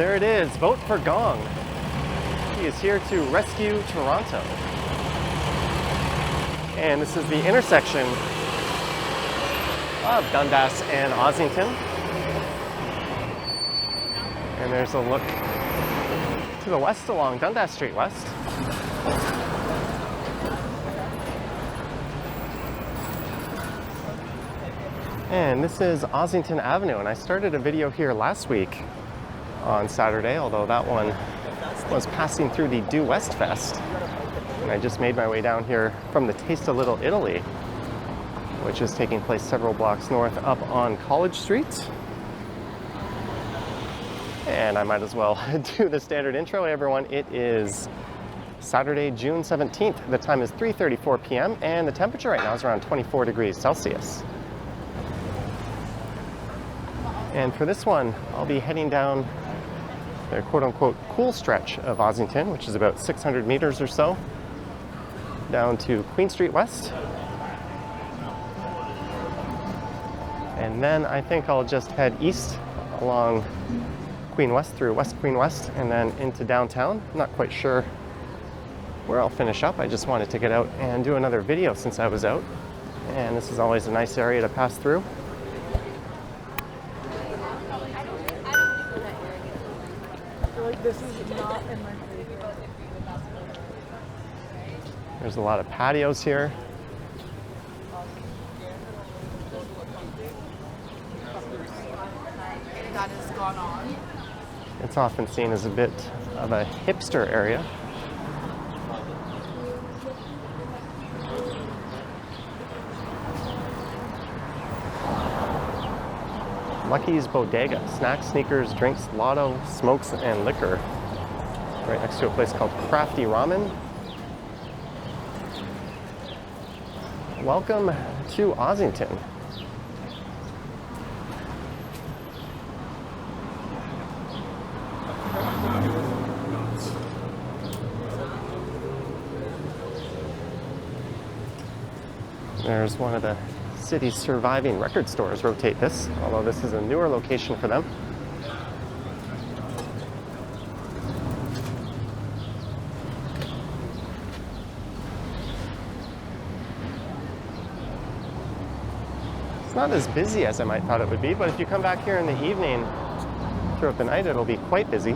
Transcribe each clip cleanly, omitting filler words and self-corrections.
There it is, vote for Gong. He is here to rescue Toronto. And this is the intersection of Dundas and Ossington. And there's a look to the west along Dundas Street West. And this is Ossington Avenue, and I started a video here last week on Saturday, although that one was passing through the Due West Fest. And I just made my way down here from the Taste of Little Italy, which is taking place several blocks north up on College Street. And I might as well do the standard intro. Hey everyone, it is Saturday, June 17th. The time is 3:34 p.m. and the temperature right now is around 24 degrees Celsius. And for this one, I'll be heading down the quote-unquote cool stretch of Ossington, which is about 600 meters or so, down to Queen Street West. And then I think I'll just head east along Queen West through West Queen West and then into downtown. I'm not quite sure where I'll finish up. I just wanted to get out and do another video since I was out. And this is always a nice area to pass through. This is not in my favorite. There's a lot of patios here. That has gone on. It's often seen as a bit of a hipster area. Lucky's Bodega, snacks, sneakers, drinks, lotto, smokes, and liquor. Right next to a place called Crafty Ramen. Welcome to Ossington. There's one of the city's surviving record stores. Rotate this, although this is a newer location for them. It's not as busy as I might thought it would be, but if you come back here in the evening throughout the night, it'll be quite busy.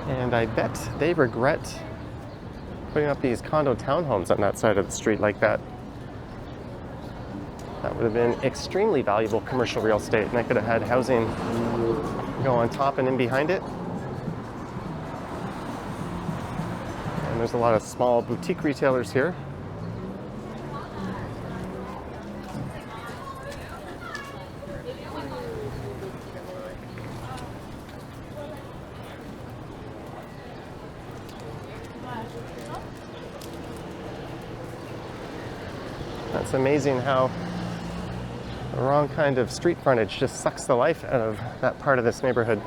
And I bet they regret putting up these condo townhomes on that side of the street like that. That would have been extremely valuable commercial real estate, and they could have had housing go on top and in behind it. And there's a lot of small boutique retailers here. It's amazing how the wrong kind of street frontage just sucks the life out of that part of this neighborhood.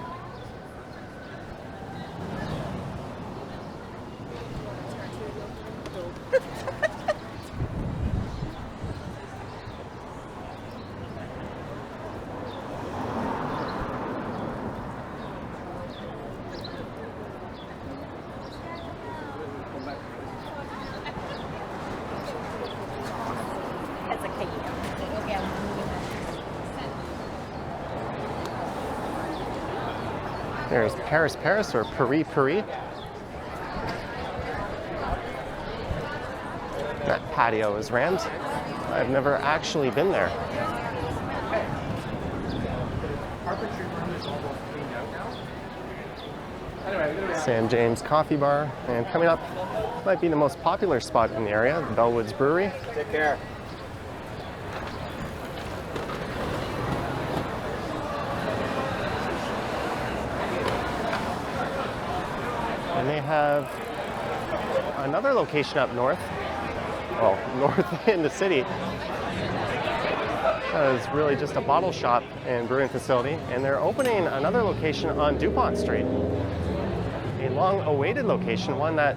There's Paris Paris or Paris Paris. That patio is rammed. I've never actually been there. Sam James Coffee Bar, and coming up might be the most popular spot in the area, the Bellwoods Brewery. Take care. And they have another location up north, well, north in the city. It's really just a bottle shop and brewing facility, and they're opening another location on DuPont Street. A long-awaited location, one that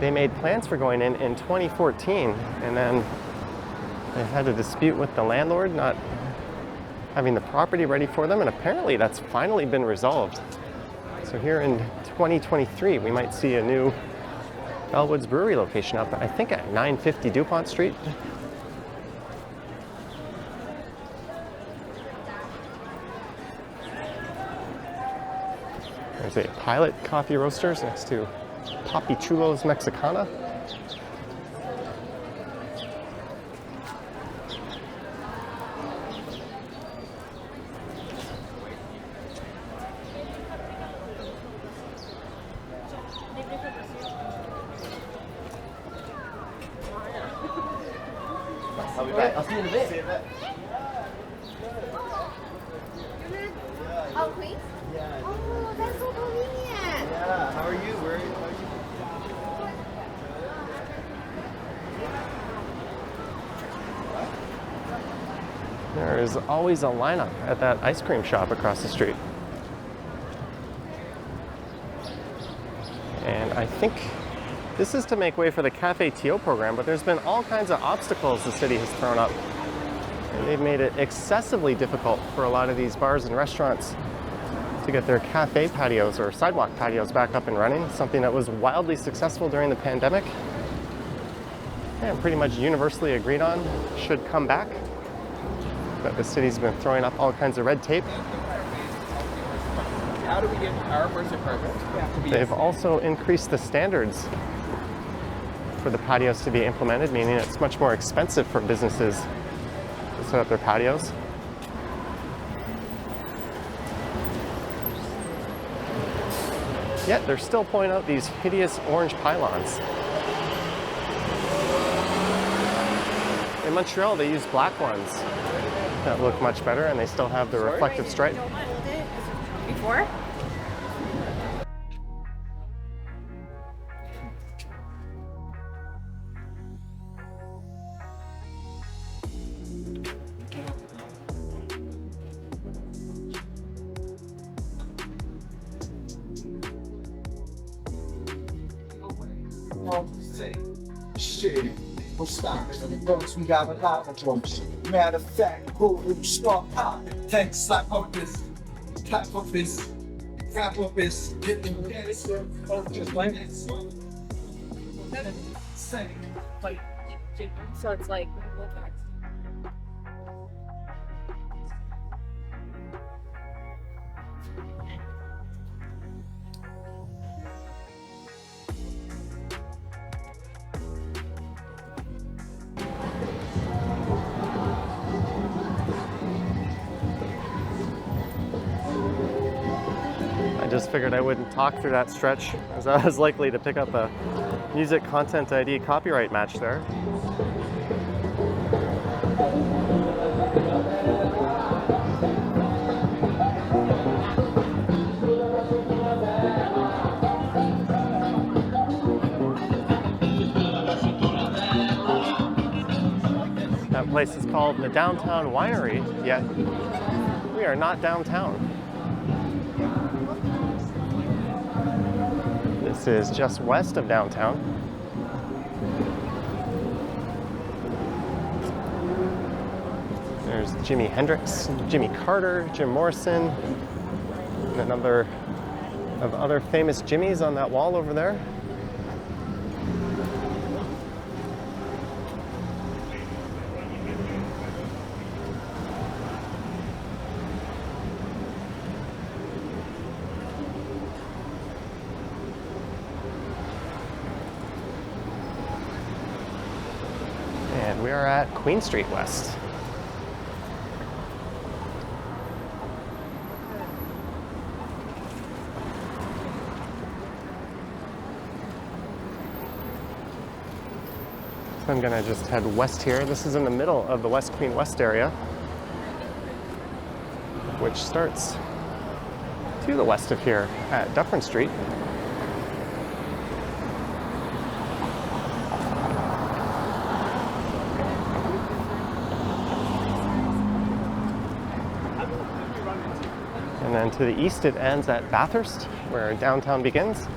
they made plans for going in 2014, and then they had a dispute with the landlord not having the property ready for them, and apparently that's finally been resolved. So here in 2023, we might see a new Bellwoods brewery location up, I think at 950 DuPont Street. There's a Pilot Coffee Roasters next to Papi Chulo's Mexicana. I'll be back. I'll see you in a bit. See you in a bit. Oh, Queen? Yeah. Oh, that's so convenient. Yeah. How are you? Where are you? There is always a lineup at that ice cream shop across the street. And I think this is to make way for the Cafe TO program, but there's been all kinds of obstacles the city has thrown up. And they've made it excessively difficult for a lot of these bars and restaurants to get their cafe patios or sidewalk patios back up and running, something that was wildly successful during the pandemic and pretty much universally agreed on should come back. But the city's been throwing up all kinds of red tape. How do we get our first apartment? They've also increased the standards for the patios to be implemented, meaning it's much more expensive for businesses to set up their patios. Yet they're still pulling out these hideous orange pylons. In Montreal, they use black ones that look much better, and they still have the reflective stripe. Before? Shit, we're stopping the roads, we got a lot of roads. Matter of fact, who start popping? Thanks, slap up this, clap up this, clap up this, hit them dance, just like this. Sing, like, So it's like, I just figured I wouldn't talk through that stretch, as I was likely to pick up a music content ID copyright match there. That place is called the Downtown Winery, yet we are not downtown. This is just west of downtown. There's Jimi Hendrix, Jimmy Carter, Jim Morrison, and a number of other famous Jimmys on that wall over there. And we are at Queen Street West. So I'm gonna just head west here. This is in the middle of the West Queen West area, which starts to the west of here at Dufferin Street. And then to the east it ends at Bathurst, where downtown begins.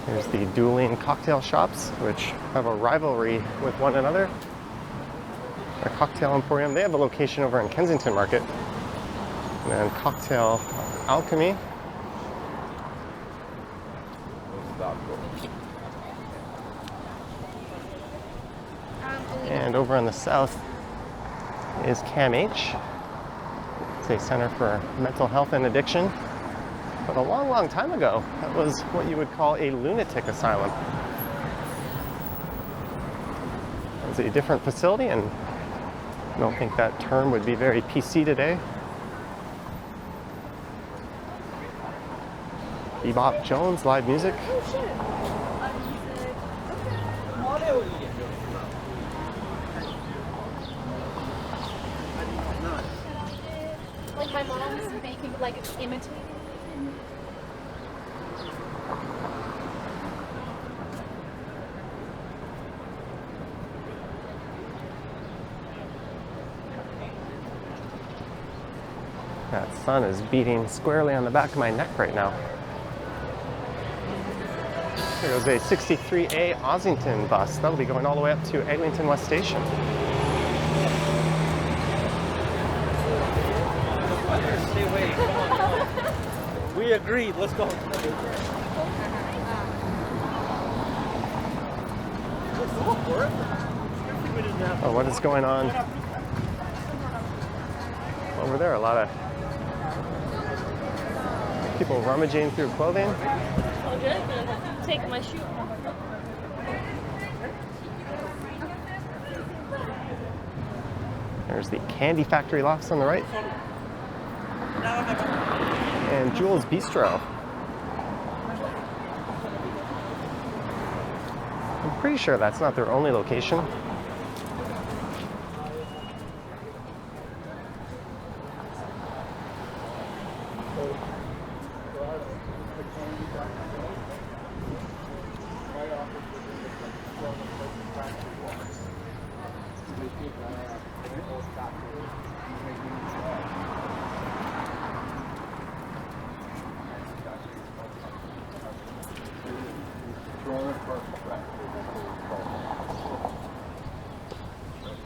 Here's the dueling cocktail shops, which have a rivalry with one another. A cocktail emporium, they have a location over in Kensington Market. And then Cocktail Alchemy. And over on the south is CAMH. It's a center for mental health and addiction. But a long, long time ago, that was what you would call a lunatic asylum. It was a different facility, and I don't think that term would be very PC today. Bebop Jones, live music. Like my mom's making, like imitating. That sun is beating squarely on the back of my neck right now. There goes a 63A Ossington bus. That'll be going all the way up to Eglinton West Station. Stay away. Come on. We agreed. Let's go. Oh, what is going on over there? A lot of people rummaging through clothing. Take my shoe off. There's the Candy Factory Lofts on the right. And Jules Bistro. I'm pretty sure that's not their only location.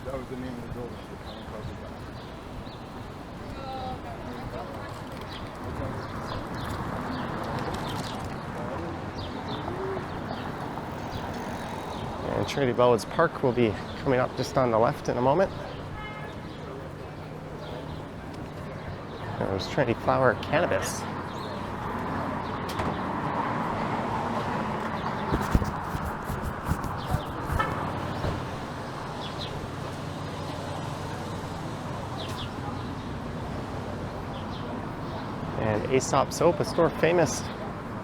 That was the name of the building. And Trinity Bellwoods Park will be coming up just on the left in a moment. There's Trinity Flower Cannabis. And Aesop Soap, a store famous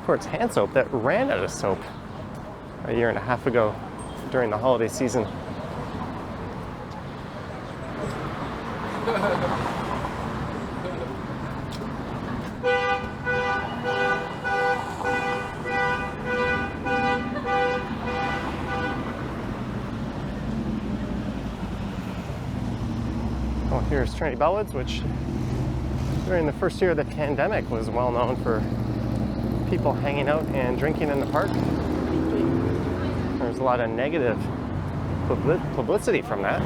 for its hand soap that ran out of soap a year and a half ago during the holiday season. Well, here's Trinity Bellwoods, which during the first year of the pandemic was well known for people hanging out and drinking in the park. There's a lot of negative publicity from that.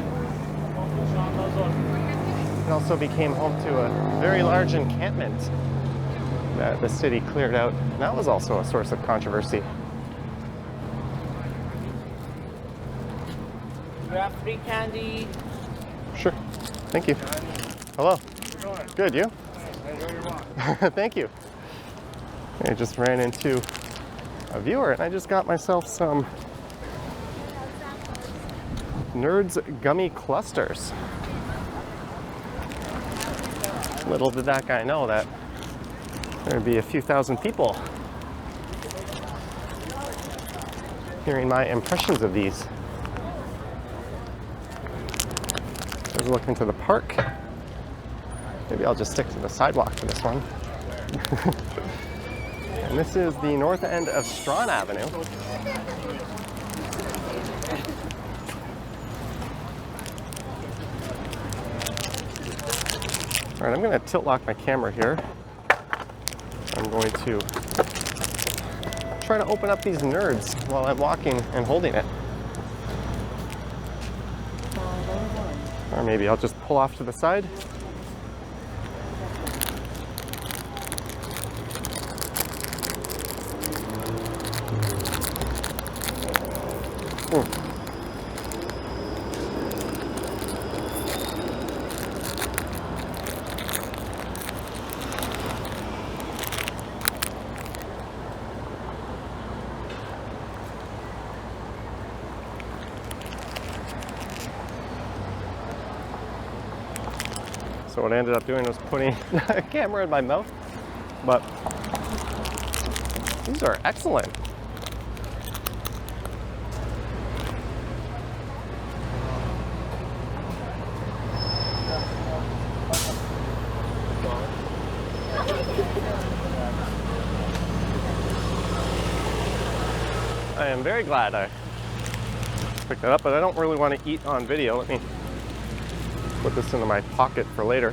It also became home to a very large encampment that the city cleared out. And that was also a source of controversy. You have free candy. Sure. Thank you. Hello. Good, you? Thank you. I just ran into a viewer and I just got myself some Nerds Gummy Clusters. Little did that guy know that there'd be a few thousand people hearing my impressions of these. Let's look into the park. Maybe I'll just stick to the sidewalk for this one. And this is the north end of Strawn Avenue. All right, I'm going to tilt lock my camera here. I'm going to try to open up these nerds while I'm walking and holding it. Or maybe I'll just pull off to the side. So what I ended up doing was putting a camera in my mouth, but these are excellent. I am very glad I picked that up, but I don't really want to eat on video. Let me put this into my pocket for later.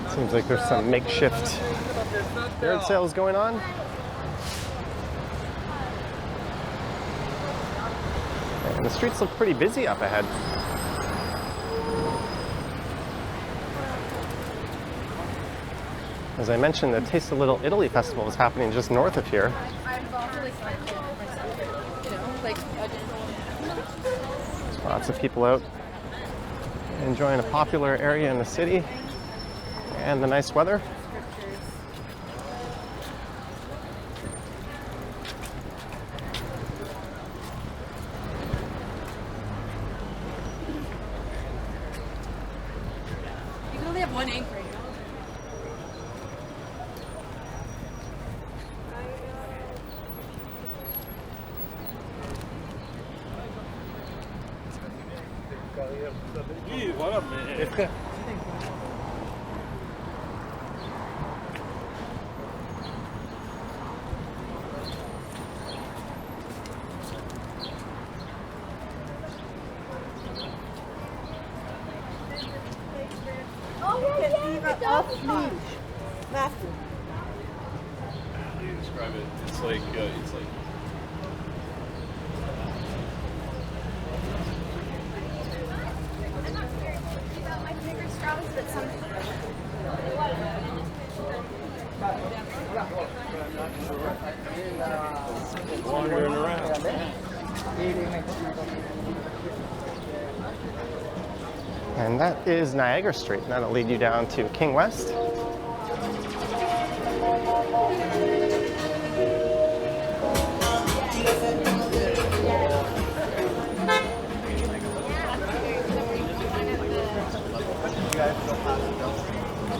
Seems like there's some makeshift yard sales going on. And the streets look pretty busy up ahead. As I mentioned, the Taste of Little Italy Festival is happening just north of here. Lots of people out enjoying a popular area in the city and the nice weather. You can only have one anchor. What up, man? Matthew. How do you describe it? It's like I'm not sure about my favorite straws, but some. wandering around. And that is Niagara Street. And that'll lead you down to King West.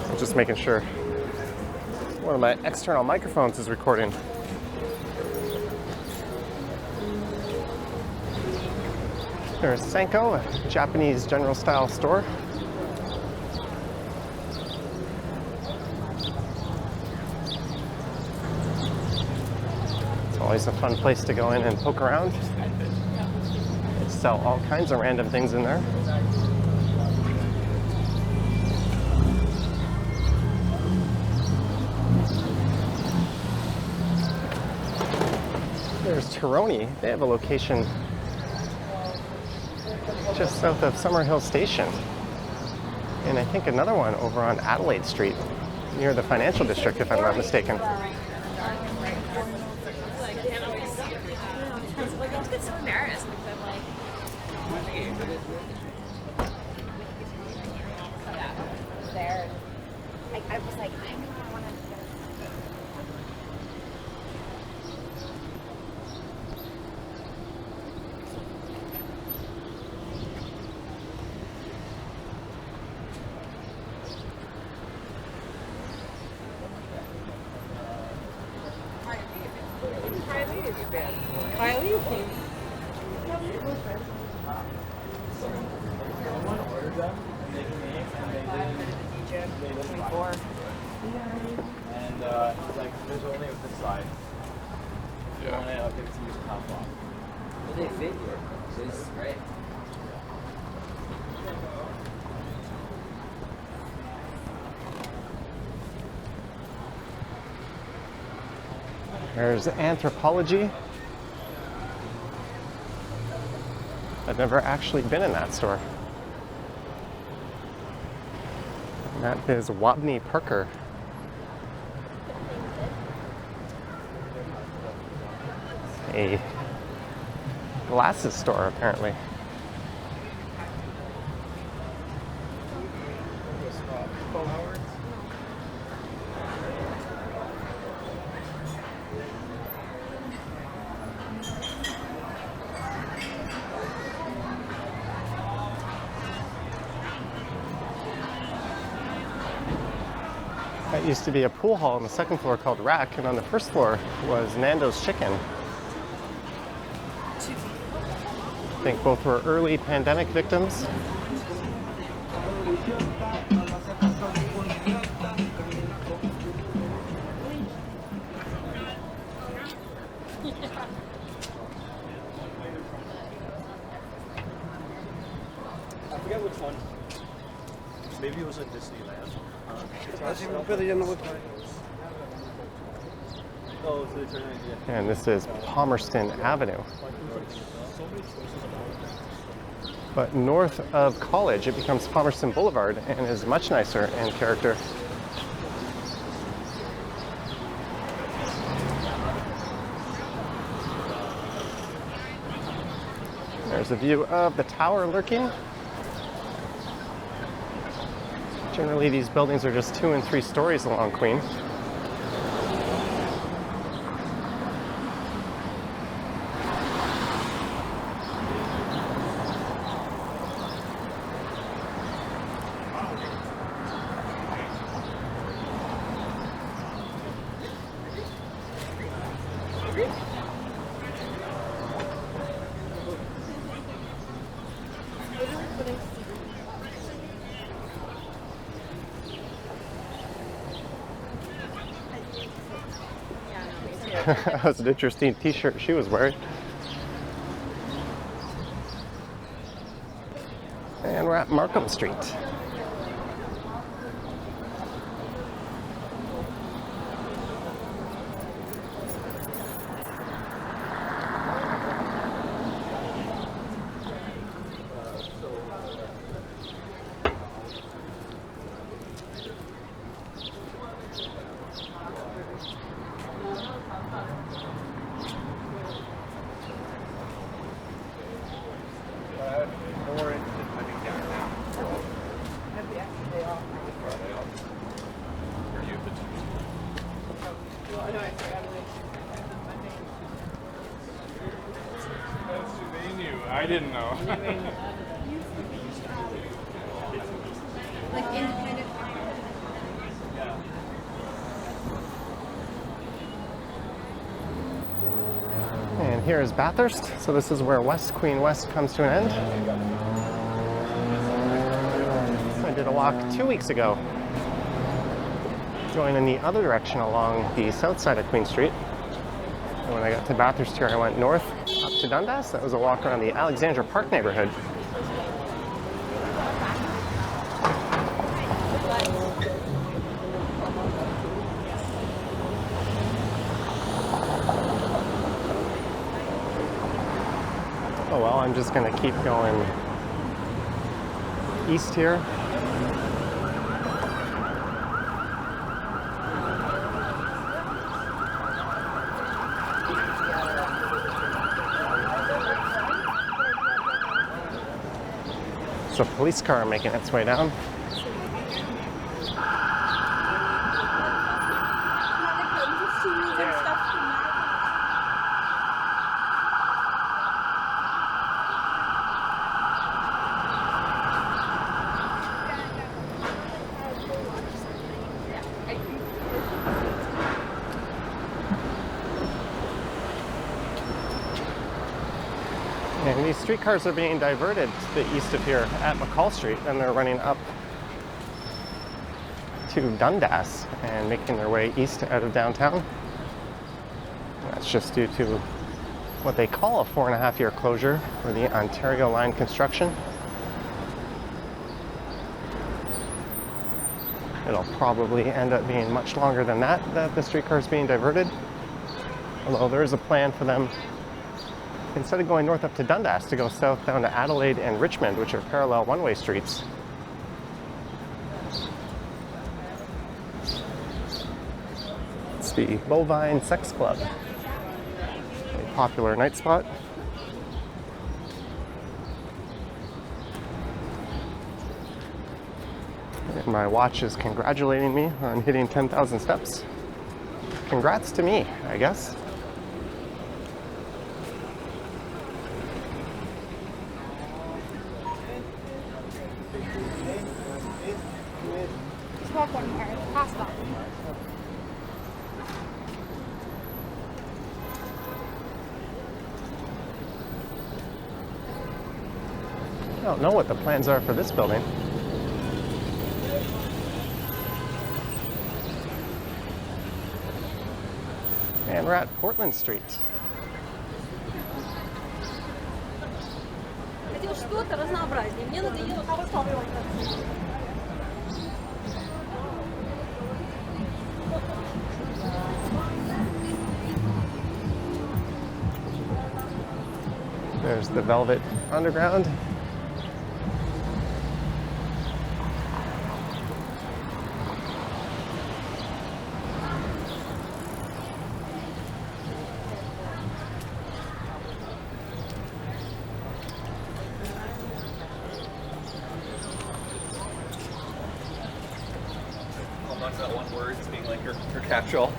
I'm just making sure one of my external microphones is recording. There's Senko, a Japanese general style store. It's always a fun place to go in and poke around. They sell all kinds of random things in there. There's Trinity. They have a location just south of Summerhill Station. And I think another one over on Adelaide Street, near the financial district, if I'm not mistaken. It's so embarrassed because I'm like, There. I was like, I know I want to. Kylie? Someone ordered them, and they came, and they didn't 24. And like, there's only this side. Yeah. Only I'll give it to you to top off. Well, they fit here, so this is great. There's anthropology. I've never actually been in that store. And that is Wabney Parker. A glasses store, apparently. That used to be a pool hall on the second floor called Rack, and on the first floor was Nando's Chicken. I think both were early pandemic victims. I forget which one. Maybe it was in Disneyland. Oh, so it's Trinity. And this is Palmerston Avenue. But north of College, it becomes Palmerston Boulevard and is much nicer in character. There's a view of the tower lurking. Generally, these buildings are just 2 and 3 stories along Queen. That was an interesting t-shirt she was wearing. And we're at Markham Street. I didn't know. Like independent. And here is Bathurst. So this is where West Queen West comes to an end. I did a walk 2 weeks ago, going in the other direction along the south side of Queen Street. And when I got to Bathurst here, I went north up to Dundas. That was a walk around the Alexandra Park neighborhood. Oh well, I'm just gonna keep going east here. It's a police car making its way down. And these streetcars are being diverted to the east of here at McCall Street, and they're running up to Dundas and making their way east out of downtown. That's just due to what they call a 4.5-year closure for the Ontario Line construction. It'll probably end up being much longer than that the streetcar is being diverted. Although there is a plan for them, instead of going north up to Dundas, to go south down to Adelaide and Richmond, which are parallel one-way streets. It's the Bovine Sex Club, a popular night spot. And my watch is congratulating me on hitting 10,000 steps. Congrats to me, I guess. Just walk one more. Pass that. I don't know what the plans are for this building. And we're at Portland Street. Хотел что-то разнообразнее. Мне надоело There's the Velvet Underground. Not that one word as being like her catch-all.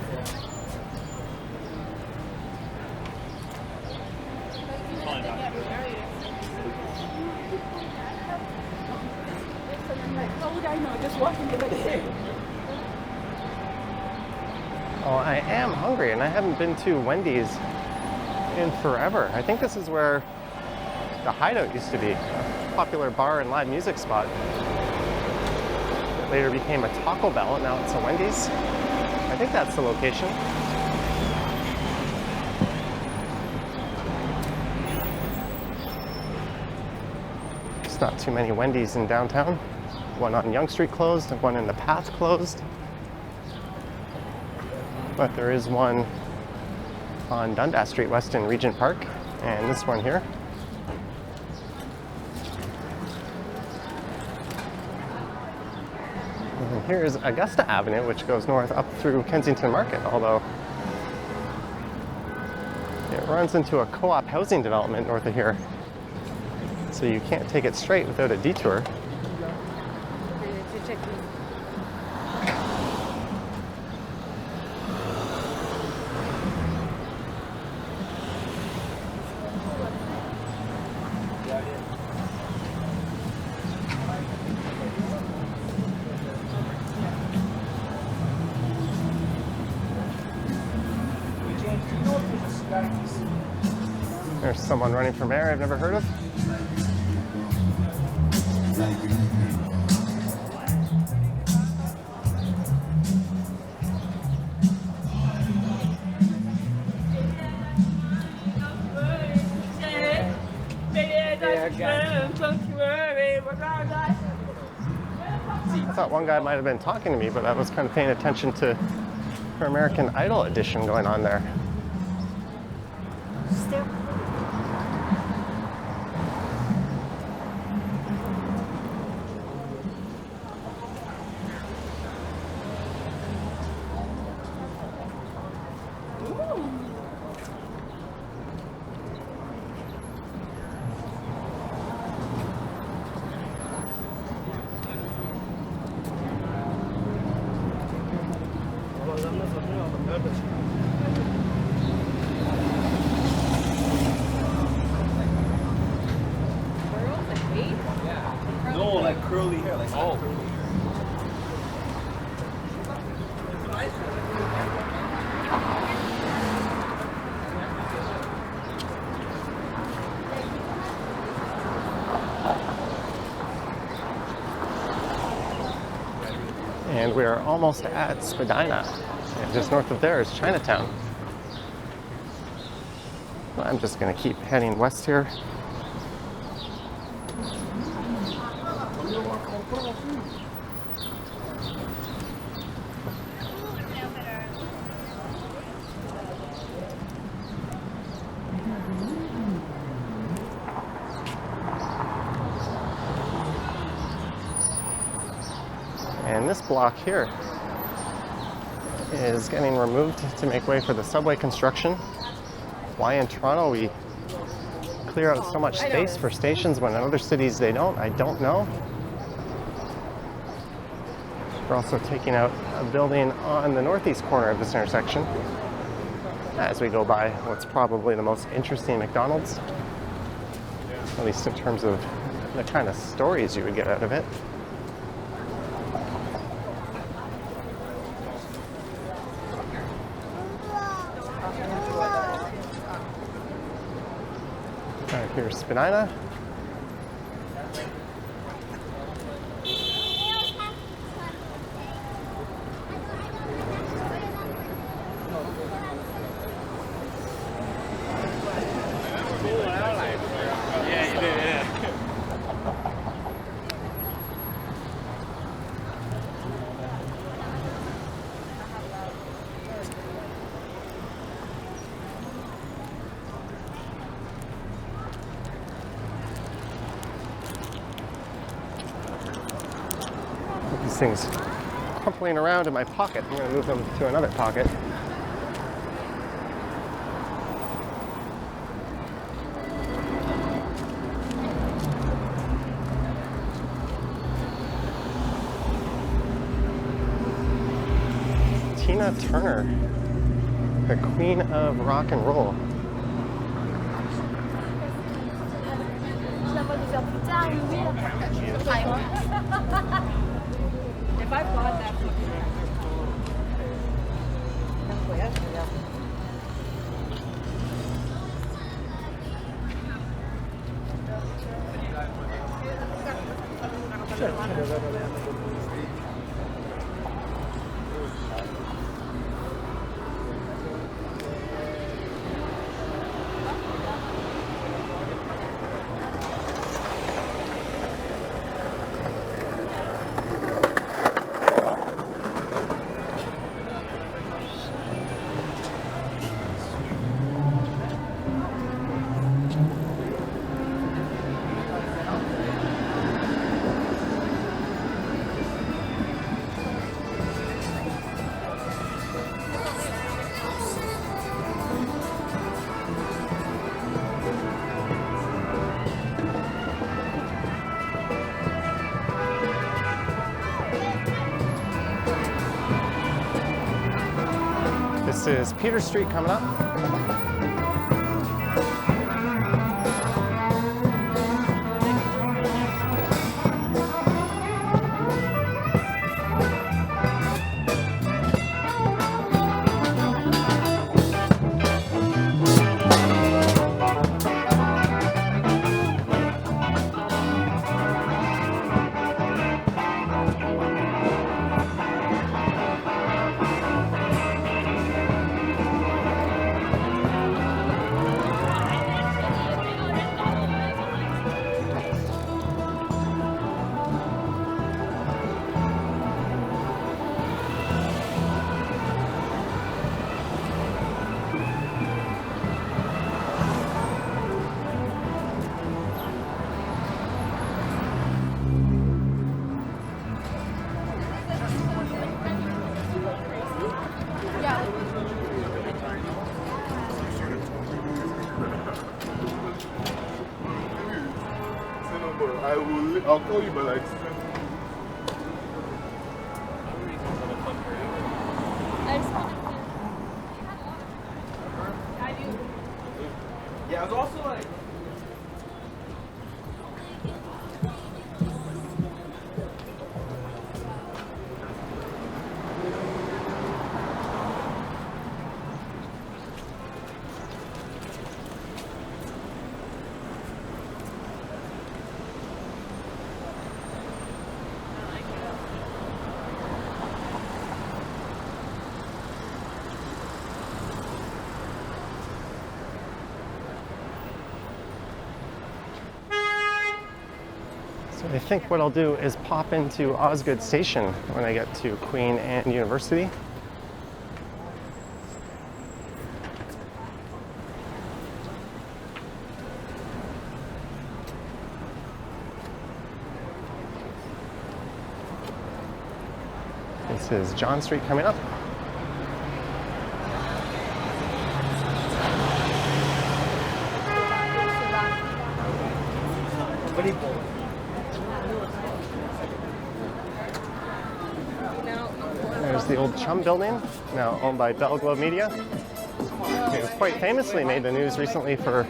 Oh, I am hungry, and I haven't been to Wendy's in forever. I think this is where the Hideout used to be, a popular bar and live music spot. It later became a Taco Bell, and now it's a Wendy's. I think that's the location. There's not too many Wendy's in downtown. One on Yonge Street closed, and one in the Path closed. But there is one on Dundas Street West in Regent Park, and this one here. And here's Augusta Avenue, which goes north up through Kensington Market, although it runs into a co-op housing development north of here. So you can't take it straight without a detour. There's someone running for mayor I've never heard of. I thought one guy might have been talking to me, but I was kind of paying attention to her American Idol edition going on there. And we're almost at Spadina. And just north of there is Chinatown. I'm just gonna keep heading west here. And this block here is getting removed to make way for the subway construction. Why in Toronto we clear out so much space for stations when in other cities they don't, I don't know. We're also taking out a building on the northeast corner of this intersection as we go by what's probably the most interesting McDonald's, at least in terms of the kind of stories you would get out of it. Here's Spadina. These things crumpling around in my pocket. I'm going to move them to another pocket. Tina Turner, the queen of rock and roll. If I bought that This is Peter Street coming up. I'll call you, but like. Yeah, it was also like. I think what I'll do is pop into Osgood Station when I get to Queen and University. This is John Street coming up. There's the old Chum building, now owned by Bellwoods Media. It was quite famously made the news recently for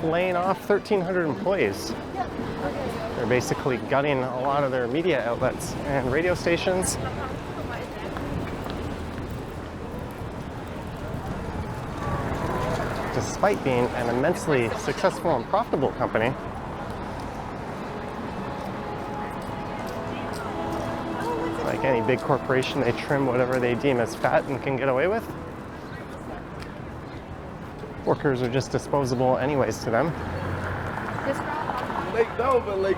laying off 1,300 employees. They're basically gutting a lot of their media outlets and radio stations. Despite being an immensely successful and profitable company. Like any big corporation, they trim whatever they deem as fat and can get away with. Workers are just disposable anyways to them. Lake Dover, Lake.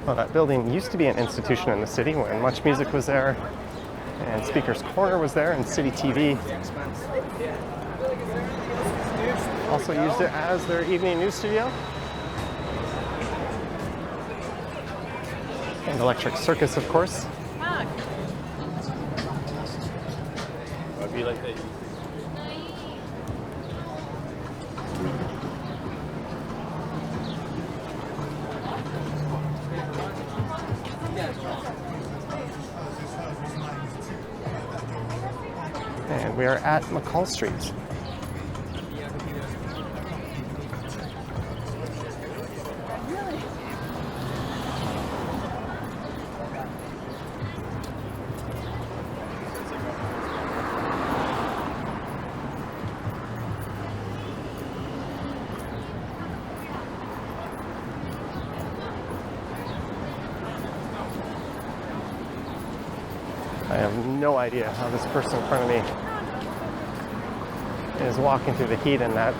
Well, that building used to be an institution in the city when Much Music was there, and Speaker's Corner was there, and City TV also used it as their evening news studio. And Electric Circus, of course. I'd be like that. And we are at McCall Street. I have no idea how this person in front of me is walking through the heat in that.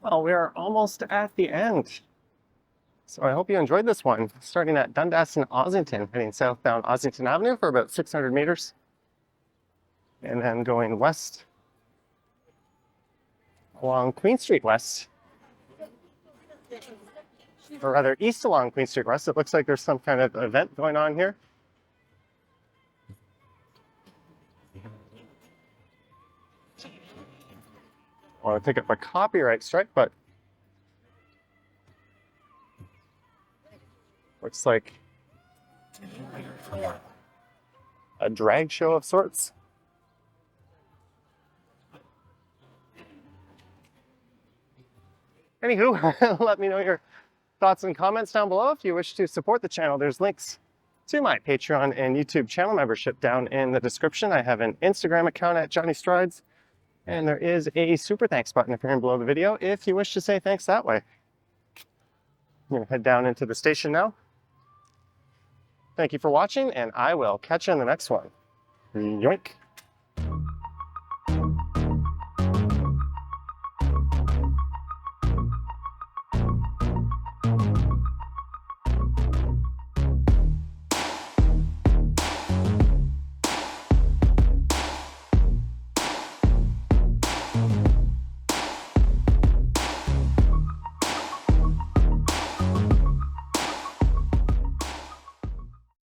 Well, we are almost at the end. So I hope you enjoyed this one. Starting at Dundas and Ossington, heading south down Ossington Avenue for about 600 meters. And then going west along Queen Street West. Or rather, east along Queen Street West. It looks like there's some kind of event going on here. I want to pick up a copyright strike, but looks like a drag show of sorts. Anywho, let me know your thoughts and comments down below. If you wish to support the channel, there's links to my Patreon and YouTube channel membership down in the description. I have an Instagram account at Johnny Strides, and there is a super thanks button appearing below the video if you wish to say thanks that way. I'm gonna head down into the station now. Thank you for watching, and I will catch you in the next one. Yoink.